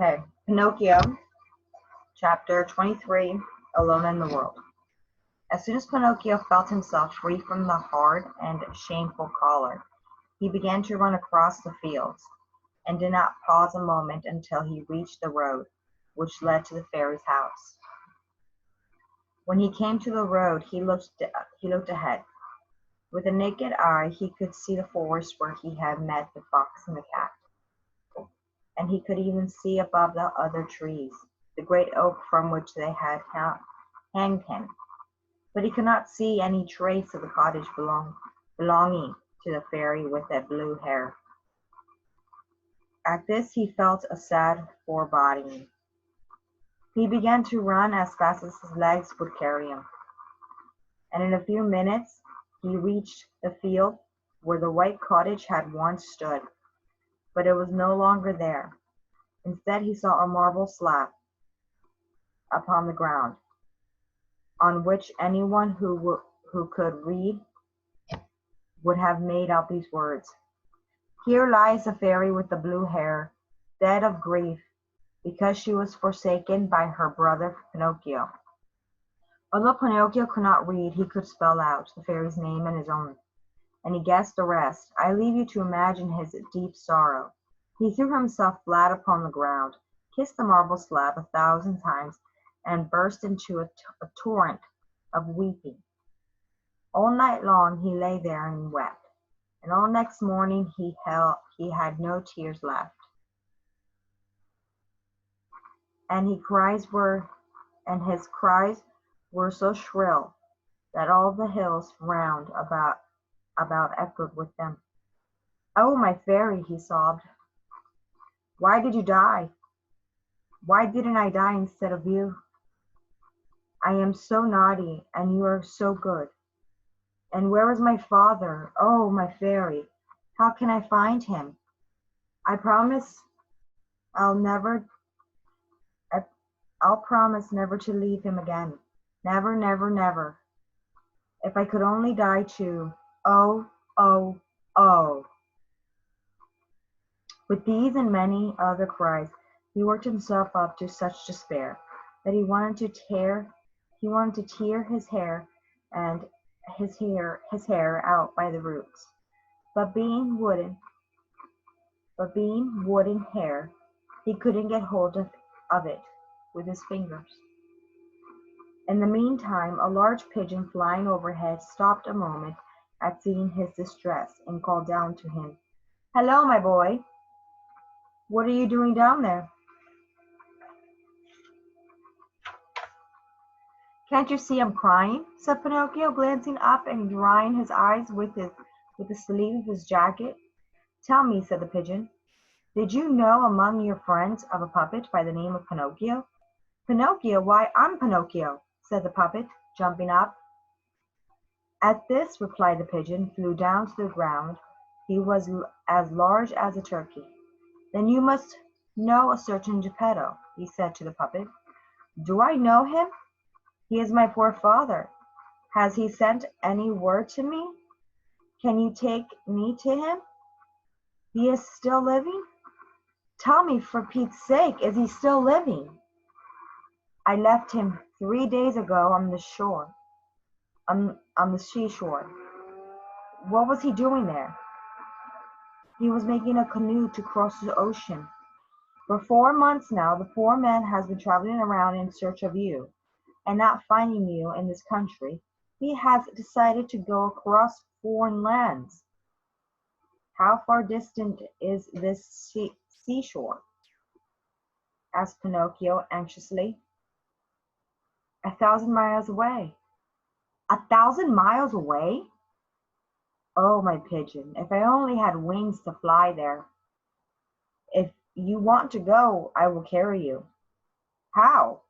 Okay, Pinocchio, chapter 23, Alone in the World. As soon as Pinocchio felt himself free from the hard and shameful collar, he began to run across the fields, and did not pause a moment until he reached the road which led to the fairy's house. When he came to the road, he looked ahead. With the naked eye, he could see the forest where he had met the fox and the cat, and he could even see above the other trees the great oak from which they had hanged him. But he could not see any trace of the cottage belonging to the fairy with the blue hair. At this he felt a sad foreboding. He began to run as fast as his legs would carry him, and in a few minutes he reached the field where the white cottage had once stood, but it was no longer there. Instead he saw a marble slab upon the ground, on which anyone who could read would have made out these words: "Here lies the fairy with the blue hair, dead of grief, because she was forsaken by her brother Pinocchio." Although Pinocchio could not read, he could spell out the fairy's name and his own, and he guessed the rest. I leave you to imagine his deep sorrow. He threw himself flat upon the ground, kissed the marble slab 1,000 times, and burst into a torrent of weeping. All night long he lay there and wept, and all next morning he had no tears left. And his cries were so shrill that all the hills round about echoed with them. "Oh, my fairy," he sobbed, "why did you die? Why didn't I die instead of you? I am so naughty, and you are so good. And where is my father? Oh, my fairy, how can I find him? I promise I'll promise never to leave him again. Never, never, never. If I could only die too. Oh, oh, oh." With these and many other cries, he worked himself up to such despair that he wanted to tear his hair and his hair out by the roots. But being wooden hair, he couldn't get hold of it with his fingers. In the meantime, a large pigeon flying overhead stopped a moment at seeing his distress, and called down to him, "Hello, my boy. What are you doing down there? Can't you see I'm crying?" said Pinocchio, glancing up and drying his eyes with the sleeve of his jacket. "Tell me," said the pigeon, "did you know among your friends of a puppet by the name of Pinocchio?" "Pinocchio? Why, I'm Pinocchio," said the puppet, jumping up. At this, replied the pigeon, flew down to the ground. He was as large as a turkey. "Then you must know a certain Geppetto," he said to the puppet. "Do I know him? He is my poor father. Has he sent any word to me? Can you take me to him? He is still living? Tell me, for Pete's sake, is he still living?" "I left him 3 days ago on the shore, on the seashore." "What was he doing there?" "He was making a canoe to cross the ocean. For 4 months now the poor man has been traveling around in search of you, and not finding you in this country, he has decided to go across foreign lands." "How far distant is this seashore?" asked Pinocchio anxiously. 1,000 miles away." 1,000 miles away? Oh, my pigeon, if I only had wings to fly there. If you want to go, I will carry you." "How?"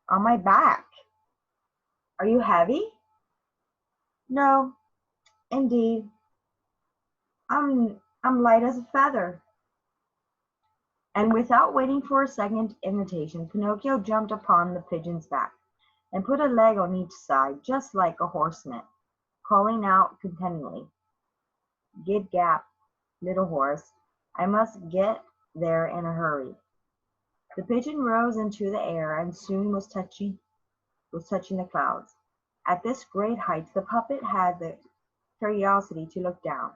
"On my back." "Are you heavy?" "No, indeed. I'm light as a feather." And without waiting for a second invitation, Pinocchio jumped upon the pigeon's back, and put a leg on each side, just like a horseman, calling out contentedly, "Gid gap, little horse, I must get there in a hurry." The pigeon rose into the air and soon was touching the clouds. At this great height the puppet had the curiosity to look down,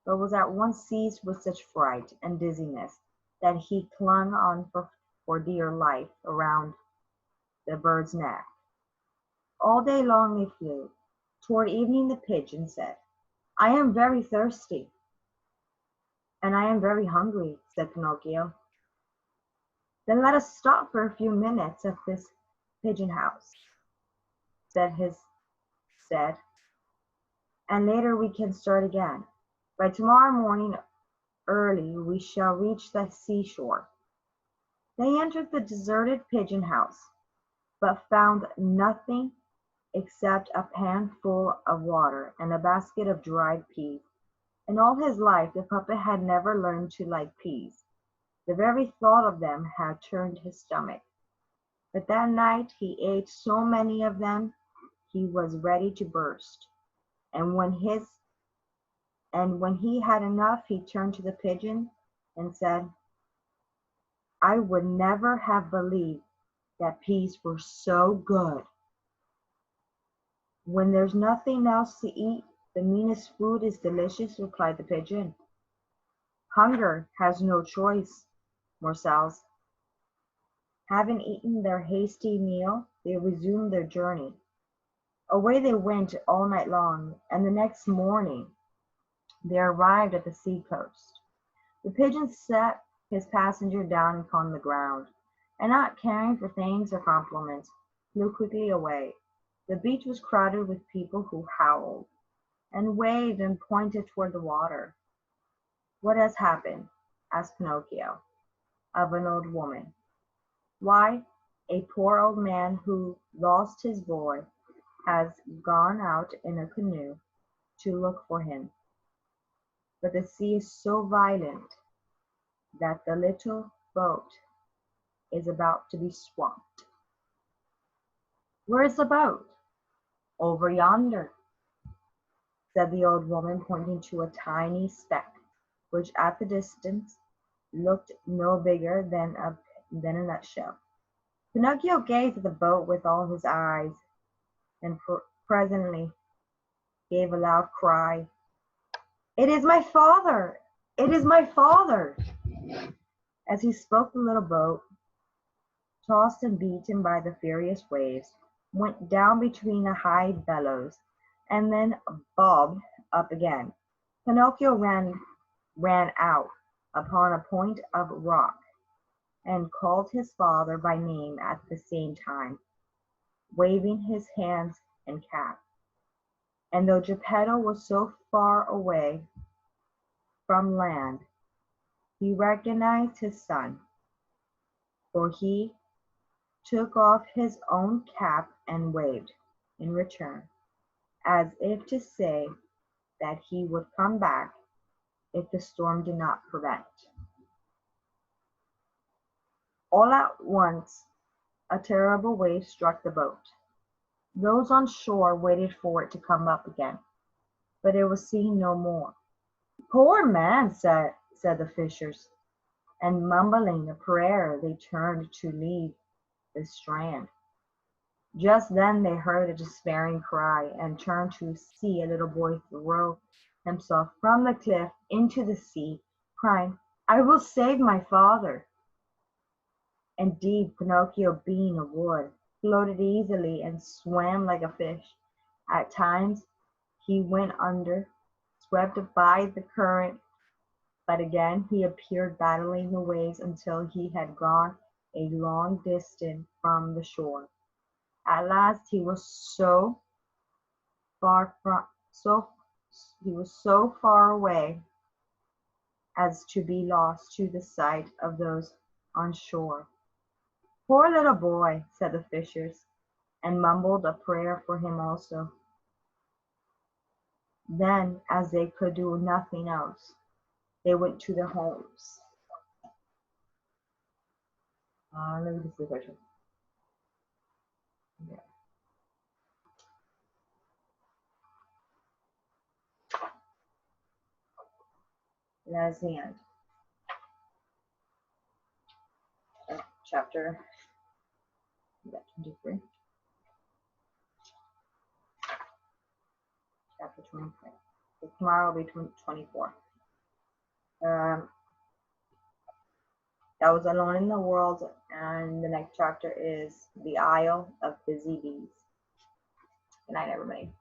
but was at once seized with such fright and dizziness that he clung on for dear life around the bird's neck. All day long they flew. Toward evening the pigeon said, "I am very thirsty." "And I am very hungry," said Pinocchio. "Then let us stop for a few minutes at this pigeon house," said, "and later we can start again. By tomorrow morning early we shall reach the seashore." They entered the deserted pigeon house, but found nothing except a pan full of water and a basket of dried peas. In all his life the puppet had never learned to like peas. The very thought of them had turned his stomach. But that night he ate so many of them he was ready to burst. And when he had enough, he turned to the pigeon and said, "I would never have believed that peas were so good." "When there's nothing else to eat, the meanest food is delicious," replied the pigeon. "Hunger has no choice, morsels." Having eaten their hasty meal, they resumed their journey. Away they went all night long, and the next morning they arrived at the sea-coast. The pigeon set his passenger down upon the ground, and not caring for thanks or compliments, flew quickly away. The beach was crowded with people who howled, and waved and pointed toward the water. "What has happened?" asked Pinocchio of an old woman. "Why, a poor old man who lost his boy has gone out in a canoe to look for him, but the sea is so violent that the little boat is about to be swamped." "Where is the boat?" "Over yonder," said the old woman, pointing to a tiny speck, which at the distance looked no bigger than a nutshell. Pinocchio gazed at the boat with all his eyes, and presently gave a loud cry. "It is my father! It is my father!" As he spoke, the little boat, tossed and beaten by the furious waves, went down between the high billows, and then bobbed up again. Pinocchio ran out upon a point of rock, and called his father by name at the same time, waving his hands and cap. And though Geppetto was so far away from land, he recognized his son, for he took off his own cap and waved in return, as if to say that he would come back if the storm did not prevent. All at once a terrible wave struck the boat. Those on shore waited for it to come up again, but it was seen no more. "Poor man," said the fishers, and mumbling a prayer they turned to leave the strand. Just then they heard a despairing cry, and turned to see a little boy throw himself from the cliff into the sea, crying, "I will save my father." Indeed, Pinocchio, being of wood, floated easily and swam like a fish. At times he went under, swept by the current, but again he appeared battling the waves until he had gone a long distance from the shore. At last far from, so he was so far away as to be lost to the sight of those on shore. "Poor little boy," said the fishers, and mumbled a prayer for him also. Then, as they could do nothing else, they went to their homes. Let me just see the question. Yeah. That's the end of chapter 23. Chapter 23. So tomorrow will be 24. That was Alone in the World, and the next chapter is The Isle of Busy Bees. Good night, everybody.